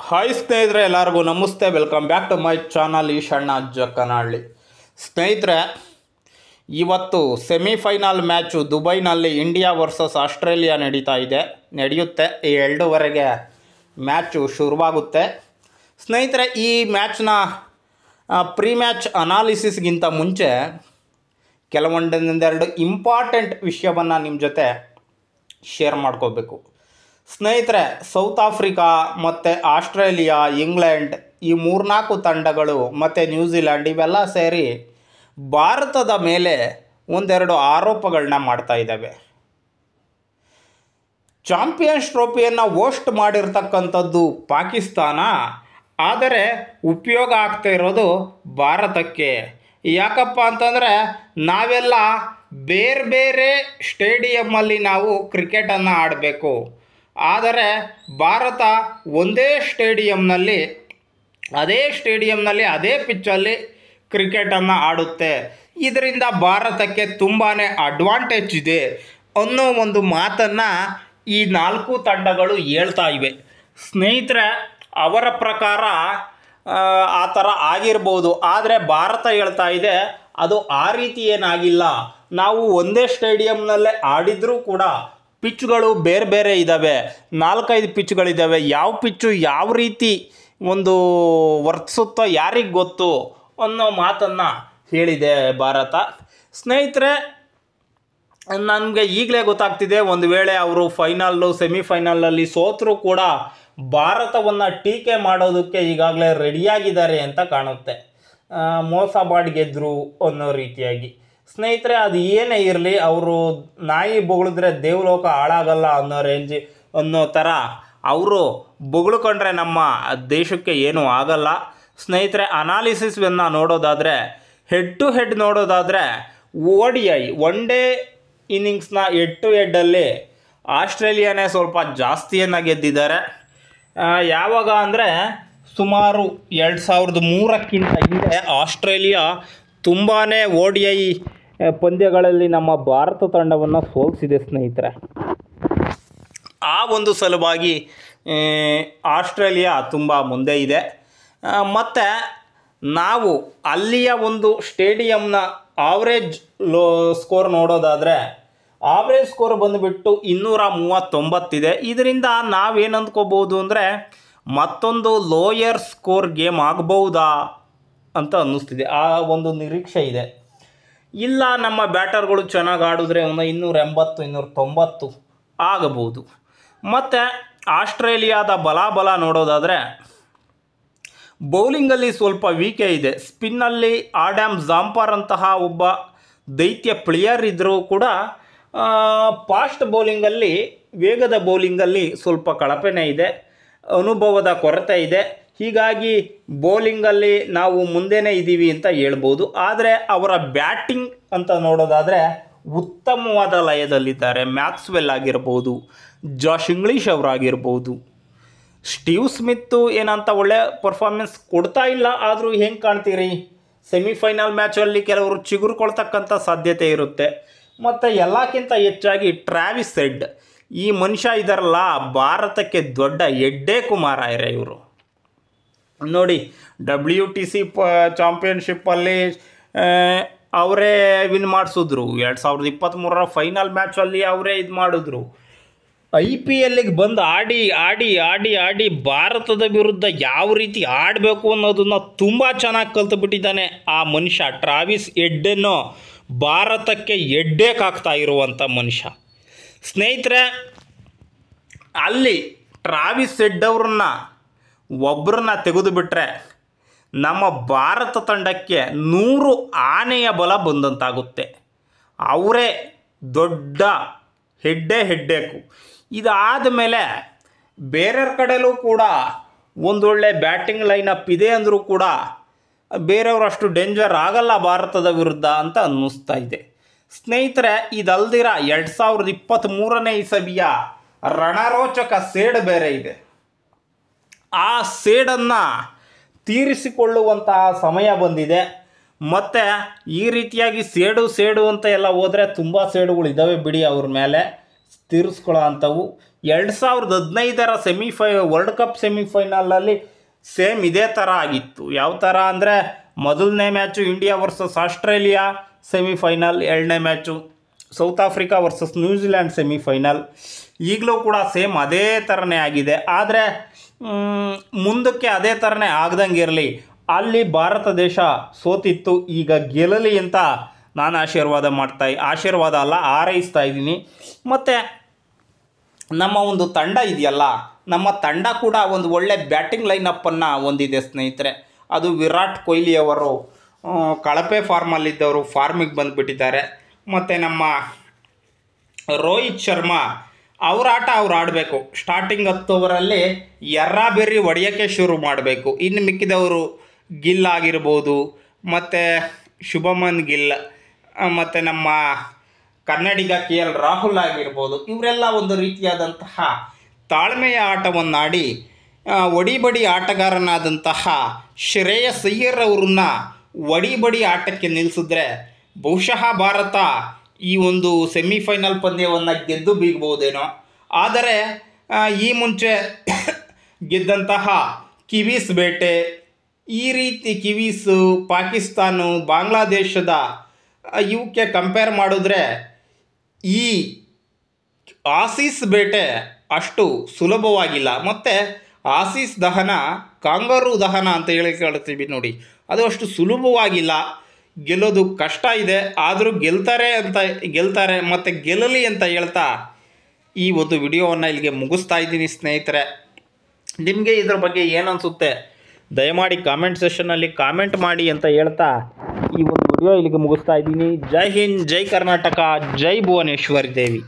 Hi ಸ್ನೇಹಿತರೆ, ಎಲ್ಲರಿಗೂ ನಮಸ್ತೆ. Welcome back to my channel Eshanna Jakkanahalli. ಸ್ನೇಹಿತರೆ, ಇವತ್ತು ಸೆಮಿಫೈನಲ್ ಮ್ಯಾಚು ದುಬೈನಲ್ಲಿ ಇಂಡಿಯಾ ವರ್ಸಸ್ ಆಸ್ಟ್ರೇಲಿಯಾ ನಡೆಯುತ್ತೆ. ಈ 2:30ಗೆ ಮ್ಯಾಚು ಶುರುವಾಗುತ್ತೆ. ಸ್ನೇಹಿತರೆ, ಈ ಮ್ಯಾಚ್ನ ಪ್ರೀ ಮ್ಯಾಚ್ ಅನಾಲಿಸಿಸ್ಗಿಂತ ಮುಂಚೆ ಕೆಲವೊಂದೆರಡು ಇಂಪಾರ್ಟೆಂಟ್ ವಿಷಯವನ್ನು ನಿಮ್ಮ ಜೊತೆ ಶೇರ್ ಮಾಡ್ಕೋಬೇಕು. ಸ್ನೇಹಿತರೆ, ಸೌತ್ ಆಫ್ರಿಕಾ ಮತ್ತು ಆಸ್ಟ್ರೇಲಿಯಾ, ಇಂಗ್ಲೆಂಡ್ ಈ 3-4 ತಂಡಗಳು ಮತ್ತು ನ್ಯೂಜಿಲ್ಯಾಂಡ್ ಇವೆಲ್ಲ ಸೇರಿ ಭಾರತದ ಮೇಲೆ ಒಂದೆರಡು ಆರೋಪಗಳನ್ನ ಮಾಡ್ತಾ ಇದ್ದಾವೆ. ಚಾಂಪಿಯನ್ಸ್ ಟ್ರೋಫಿಯನ್ನು ಹೋಸ್ಟ್ ಮಾಡಿರ್ತಕ್ಕಂಥದ್ದು ಪಾಕಿಸ್ತಾನ, ಆದರೆ ಉಪಯೋಗ ಆಗ್ತಾ ಇರೋದು ಭಾರತಕ್ಕೆ. ಯಾಕಪ್ಪ ಅಂತಂದರೆ, ನಾವೆಲ್ಲ ಬೇರೆ ಬೇರೆ ಸ್ಟೇಡಿಯಮ್ಮಲ್ಲಿ ನಾವು ಕ್ರಿಕೆಟನ್ನು ಆಡಬೇಕು, ಆದರೆ ಭಾರತ ಒಂದೇ ಸ್ಟೇಡಿಯಂನಲ್ಲಿ ಅದೇ ಪಿಚ್ಚಲ್ಲಿ ಕ್ರಿಕೆಟನ್ನು ಆಡುತ್ತೆ. ಇದರಿಂದ ಭಾರತಕ್ಕೆ ತುಂಬಾ ಅಡ್ವಾಂಟೇಜ್ ಇದೆ ಅನ್ನೋ ಒಂದು ಮಾತನ್ನು ಈ 4 ತಂಡಗಳು ಹೇಳ್ತಾ ಇವೆ. ಸ್ನೇಹಿತರೆ, ಅವರ ಪ್ರಕಾರ ಆ ಥರ ಆಗಿರ್ಬೋದು, ಆದರೆ ಭಾರತ ಹೇಳ್ತಾ ಇದೆ ಅದು ಆ ರೀತಿ ಏನಾಗಿಲ್ಲ. ನಾವು ಒಂದೇ ಸ್ಟೇಡಿಯಂನಲ್ಲೇ ಆಡಿದರೂ ಕೂಡ ಪಿಚ್ಗಳು ಬೇರೆ ಬೇರೆ ಇದ್ದಾವೆ, 4-5 ಪಿಚ್ಗಳಿದ್ದಾವೆ. ಯಾವ ಪಿಚ್ಚು ಯಾವ ರೀತಿ ಒಂದು ವರ್ತಿಸುತ್ತೋ ಯಾರಿಗೆ ಗೊತ್ತು ಅನ್ನೋ ಮಾತನ್ನು ಹೇಳಿದೆ ಭಾರತ. ಸ್ನೇಹಿತರೆ, ನನಗೆ ಈಗಲೇ ಗೊತ್ತಾಗ್ತಿದೆ, ಒಂದು ವೇಳೆ ಅವರು ಸೆಮಿಫೈನಲಲ್ಲಿ ಸೋತರೂ ಕೂಡ ಭಾರತವನ್ನು ಟೀಕೆ ಮಾಡೋದಕ್ಕೆ ಈಗಾಗಲೇ ರೆಡಿಯಾಗಿದ್ದಾರೆ ಅಂತ ಕಾಣುತ್ತೆ. ಮೋಸ ಮಾಡಿ ಗೆದ್ದರು ಅನ್ನೋ ರೀತಿಯಾಗಿ. ಸ್ನೇಹಿತರೆ, ಅದು ಏನೇ ಇರಲಿ, ಅವರು ನಾಯಿ ಬೊಗಳಿದ್ರೆ ದೇವಲೋಕ ಹಾಳಾಗಲ್ಲ ಅನ್ನೋ ಥರ ಅವರು ಬೊಗಳ್ಕೊಂಡ್ರೆ ನಮ್ಮ ದೇಶಕ್ಕೆ ಏನೂ ಆಗಲ್ಲ. ಸ್ನೇಹಿತರೆ, ಅನಾಲಿಸಿಸನ್ನು ನೋಡೋದಾದರೆ, ಹೆಡ್ ಟು ಹೆಡ್ ನೋಡೋದಾದರೆ, ODI ಒನ್ ಡೇ ಇನ್ನಿಂಗ್ಸ್ನ ಹೆಡ್ ಟು ಹೆಡ್ಡಲ್ಲಿ ಆಸ್ಟ್ರೇಲಿಯಾನೇ ಸ್ವಲ್ಪ ಜಾಸ್ತಿಯನ್ನು ಗೆದ್ದಿದ್ದಾರೆ. ಯಾವಾಗ ಅಂದರೆ ಸುಮಾರು 2003ಕ್ಕಿಂತ ಹಿಂದೆ ಆಸ್ಟ್ರೇಲಿಯಾ ತುಂಬಾ ODI ಪಂದ್ಯಗಳಲ್ಲಿ ನಮ್ಮ ಭಾರತ ತಂಡವನ್ನು ಸೋಲಿಸಿದೆ. ಸ್ನೇಹಿತರೆ, ಆ ಒಂದು ಸಲುವಾಗಿ ಆಸ್ಟ್ರೇಲಿಯಾ ತುಂಬ ಮುಂದೆ ಇದೆ. ಮತ್ತು ನಾವು ಅಲ್ಲಿಯ ಒಂದು ಸ್ಟೇಡಿಯಂನ ಆವ್ರೇಜ್ ಸ್ಕೋರ್ ನೋಡೋದಾದರೆ, ಆವ್ರೇಜ್ ಸ್ಕೋರ್ ಬಂದುಬಿಟ್ಟು 239 ಇದೆ. ಇದರಿಂದ ನಾವೇನು ಅಂದ್ಕೋಬೋದು ಅಂದರೆ, ಮತ್ತೊಂದು ಲೋಯರ್ ಸ್ಕೋರ್ ಗೇಮ್ ಆಗ್ಬೋದಾ ಅಂತ ಅನ್ನಿಸ್ತಿದೆ. ಆ ಒಂದು ನಿರೀಕ್ಷೆ ಇದೆ. ಇಲ್ಲ, ನಮ್ಮ ಬ್ಯಾಟರ್ಗಳು ಚೆನ್ನಾಗಿ ಆಡಿದ್ರೆ 280 290 ಆಗಬಹುದು. ಮತ್ತು ಆಸ್ಟ್ರೇಲಿಯಾದ ಬಲಾಬಲ ನೋಡೋದಾದರೆ, ಬೌಲಿಂಗಲ್ಲಿ ಸ್ವಲ್ಪ ವೀಕೆ ಇದೆ. ಸ್ಪಿನ್ನಲ್ಲಿ ಆಡಮ್ ಜಾಂಪರ್ ಅಂತಹ ಒಬ್ಬ ದೈತ್ಯ ಪ್ಲೇಯರ್ ಇದ್ದರೂ ಕೂಡ ಫಾಸ್ಟ್ ಬೌಲಿಂಗಲ್ಲಿ, ವೇಗದ ಬೌಲಿಂಗಲ್ಲಿ ಸ್ವಲ್ಪ ಕಳಪೆನೇ ಇದೆ, ಅನುಭವದ ಕೊರತೆ ಇದೆ. ಹೀಗಾಗಿ ಬೌಲಿಂಗಲ್ಲಿ ನಾವು ಮುಂದೆನೇ ಇದ್ದೀವಿ ಅಂತ ಹೇಳ್ಬೋದು. ಆದರೆ ಅವರ ಬ್ಯಾಟಿಂಗ್ ಅಂತ ನೋಡೋದಾದರೆ ಉತ್ತಮವಾದ ಲಯದಲ್ಲಿದ್ದಾರೆ. ಮ್ಯಾಕ್ಸ್ವೆಲ್ ಆಗಿರ್ಬೋದು, ಜಾಶ್ ಇಂಗ್ಲೀಷ್ ಅವರಾಗಿರ್ಬೋದು, ಸ್ಟೀವ್ ಸ್ಮಿತ್ತು ಏನಂತ ಒಳ್ಳೆ ಪರ್ಫಾರ್ಮೆನ್ಸ್ ಕೊಡ್ತಾ ಇಲ್ಲ. ಆದರೂ ಹೆಂಗೆ ಕಾಣ್ತೀರಿ, ಸೆಮಿಫೈನಲ್ ಮ್ಯಾಚಲ್ಲಿ ಕೆಲವರು ಚಿಗುರುಕೊಳ್ತಕ್ಕಂಥ ಸಾಧ್ಯತೆ ಇರುತ್ತೆ. ಮತ್ತು ಎಲ್ಲಕ್ಕಿಂತ ಹೆಚ್ಚಾಗಿ ಟ್ರಾವಿಸ್ ಹೆಡ್, ಈ ಮನುಷ್ಯ ಇದಾರಲ್ಲ, ಭಾರತಕ್ಕೆ ದೊಡ್ಡ ಎಡ್ಡೆ ಕುಮಾರಾಯರೇ ಇವರು. ನೋಡಿ, WTC ಚಾಂಪಿಯನ್ಶಿಪ್ಪಲ್ಲಿ ಅವರೇ ವಿನ್ ಮಾಡಿಸಿದ್ರು. 2023 ಫೈನಲ್ ಮ್ಯಾಚಲ್ಲಿ ಅವರೇ ಇದು ಮಾಡಿದ್ರು. IPLಗೆ ಬಂದು ಆಡಿ ಭಾರತದ ವಿರುದ್ಧ ಯಾವ ರೀತಿ ಆಡಬೇಕು ಅನ್ನೋದನ್ನು ತುಂಬ ಚೆನ್ನಾಗಿ ಕಲ್ತುಬಿಟ್ಟಿದ್ದಾನೆ ಆ ಮನುಷ್ಯ. ಟ್ರಾವಿಸ್ ಹೆಡ್ಡನ್ನು ಭಾರತಕ್ಕೆ ಹೆಡ್ಡೇಕಾಗ್ತಾ ಇರುವಂಥ ಮನುಷ್ಯ. ಸ್ನೇಹಿತರೆ, ಅಲ್ಲಿ ಟ್ರಾವಿಸ್ ಹೆಡ್ ಒಬ್ಬರನ್ನ ತೆಗೆದುಬಿಟ್ರೆ ನಮ್ಮ ಭಾರತ ತಂಡಕ್ಕೆ 100 ಆನೆಯ ಬಲ ಬಂದಂತಾಗುತ್ತೆ. ಅವರೇ ದೊಡ್ಡ ಹೆಡ್ಡೇಕು. ಇದಾದ ಮೇಲೆ ಬೇರೆಯವ್ರ ಕಡೆಯಲ್ಲೂ ಕೂಡ ಒಂದೊಳ್ಳೆ ಬ್ಯಾಟಿಂಗ್ ಲೈನಪ್ ಇದೆ ಅಂದರೂ ಕೂಡ ಬೇರೆಯವರು ಅಷ್ಟು ಡೇಂಜರ್ ಆಗಲ್ಲ ಭಾರತದ ವಿರುದ್ಧ ಅಂತ ಅನ್ನಿಸ್ತಾ ಇದೆ. ಸ್ನೇಹಿತರೆ, ಇದಲ್ದಿರ 2023ನೇ ಇಸವಿಯ ರಣರೋಚಕ ಸೇಡು ಬೇರೆ ಇದೆ. ಆ ಸೇಡನ್ನು ತೀರಿಸಿಕೊಳ್ಳುವಂತಹ ಸಮಯ ಬಂದಿದೆ. ಮತ್ತು ಈ ರೀತಿಯಾಗಿ ಸೇಡು ಅಂತ ಎಲ್ಲ ಹೋದರೆ ತುಂಬ ಸೇಡುಗಳು ಇದ್ದಾವೆ ಬಿಡಿ, ಅವ್ರ ಮೇಲೆ ತೀರಿಸ್ಕೊಳ್ಳೋ ಅಂಥವು. 2015 ವರ್ಲ್ಡ್ ಕಪ್ ಸೆಮಿಫೈನಲಲ್ಲಿ ಸೇಮ್ ಇದೇ ಥರ ಆಗಿತ್ತು. ಯಾವ ಥರ ಅಂದರೆ ಮೊದಲನೇ match India versus Australia semifinal, ಎರಡನೇ match South Africa versus New Zealand semifinal. ಈಗಲೂ ಕೂಡ ಸೇಮ್ ಅದೇ ಥರನೇ ಆಗಿದೆ. ಆದರೆ ಮುಂದಕ್ಕೆ ಅದೇ ಥರನೇ ಆಗ್ದಂಗೆ ಇರಲಿ. ಅಲ್ಲಿ ಭಾರತ ದೇಶ ಸೋತಿತ್ತು, ಈಗ ಗೆಲ್ಲಲಿ ಅಂತ ನಾನು ಆಶೀರ್ವಾದ ಅಲ್ಲ ಹಾರೈಸ್ತಾ ಇದ್ದೀನಿ. ಮತ್ತು ನಮ್ಮ ಒಂದು ತಂಡ ಇದೆಯಲ್ಲ, ನಮ್ಮ ತಂಡ ಕೂಡ ಒಂದು ಒಳ್ಳೆ ಬ್ಯಾಟಿಂಗ್ ಲೈನಪ್ಪನ್ನು ಹೊಂದಿದೆ ಸ್ನೇಹಿತರೆ. ಅದು ವಿರಾಟ್ ಕೊಹ್ಲಿ ಅವರು ಕಳಪೆ ಫಾರ್ಮಲ್ಲಿದ್ದವರು ಫಾರ್ಮಿಗೆ ಬಂದುಬಿಟ್ಟಿದ್ದಾರೆ. ಮತ್ತು ನಮ್ಮ ರೋಹಿತ್ ಶರ್ಮಾ ಅವ್ರ ಆಟ ಅವ್ರು ಆಡಬೇಕು. ಸ್ಟಾರ್ಟಿಂಗ್ 10 ಓವರಲ್ಲಿ ಎರ್ರಾಬೆರ್ರಿ ಹೊಡೆಯೋಕ್ಕೆ ಶುರು ಮಾಡಬೇಕು. ಇನ್ನು ಮಿಕ್ಕಿದವರು ಗಿಲ್ ಆಗಿರ್ಬೋದು, ಮತ್ತು ಶುಭಮನ್ ಗಿಲ್, ಮತ್ತು ನಮ್ಮ ಕನ್ನಡಿಗ KL ರಾಹುಲ್ ಆಗಿರ್ಬೋದು, ಇವರೆಲ್ಲ ಒಂದು ರೀತಿಯಾದಂತಹ ತಾಳ್ಮೆಯ ಆಟವನ್ನಾಡಿ ಒಡಿಬಡಿ ಆಟಗಾರನಾದಂತಹ ಶ್ರೇಯಸ್ ಅಯ್ಯರ್ ಅವರನ್ನು ಒಡಿಬಡಿ ಆಟಕ್ಕೆ ನಿಲ್ಲಿಸಿದ್ರೆ ಬಹುಶಃ ಭಾರತ ಈ ಒಂದು ಸೆಮಿಫೈನಲ್ ಪಂದ್ಯವನ್ನು ಗೆದ್ದು ಬೀಗಬಹುದೇನೋ. ಆದರೆ ಈ ಮುಂಚೆ ಗೆದ್ದಂತಹ ಕಿವೀಸ್ ಬೇಟೆ, ಈ ರೀತಿ ಕಿವೀಸು, ಪಾಕಿಸ್ತಾನ, ಬಾಂಗ್ಲಾದೇಶದ ಇವಕ್ಕೆ ಕಂಪೇರ್ ಮಾಡಿದ್ರೆ ಈ ಆಸೀಸ್ ಬೇಟೆ ಅಷ್ಟು ಸುಲಭವಾಗಿಲ್ಲ. ಮತ್ತು ಆಸೀಸ್ ದಹನ ಕಾಂಗರೂ ದಹನ ಅಂತ ಹೇಳ್ತೀವಿ ನೋಡಿ, ಅದು ಅಷ್ಟು ಸುಲಭವಾಗಿಲ್ಲ. ಗೆಲ್ಲೋದು ಕಷ್ಟ ಇದೆ. ಆದರೂ ಗೆಲ್ತಾರೆ ಮತ್ತು ಗೆಲ್ಲಲಿ ಅಂತ ಹೇಳ್ತಾ ಈ ಒಂದು ವಿಡಿಯೋವನ್ನು ಇಲ್ಲಿಗೆ ಮುಗಿಸ್ತಾ ಇದ್ದೀನಿ ಸ್ನೇಹಿತರೆ. ನಿಮಗೆ ಇದರ ಬಗ್ಗೆ ಏನನ್ನಿಸುತ್ತೆ ದಯಮಾಡಿ ಕಾಮೆಂಟ್ ಸೆಷನ್ನಲ್ಲಿ ಕಾಮೆಂಟ್ ಮಾಡಿ ಅಂತ ಹೇಳ್ತಾ ಈ ಒಂದು ವಿಡಿಯೋ ಇಲ್ಲಿಗೆ ಮುಗಿಸ್ತಾ ಇದ್ದೀನಿ. ಜೈ ಹಿಂದ್, ಜೈ ಕರ್ನಾಟಕ, ಜೈ ಭುವನೇಶ್ವರಿ ದೇವಿ.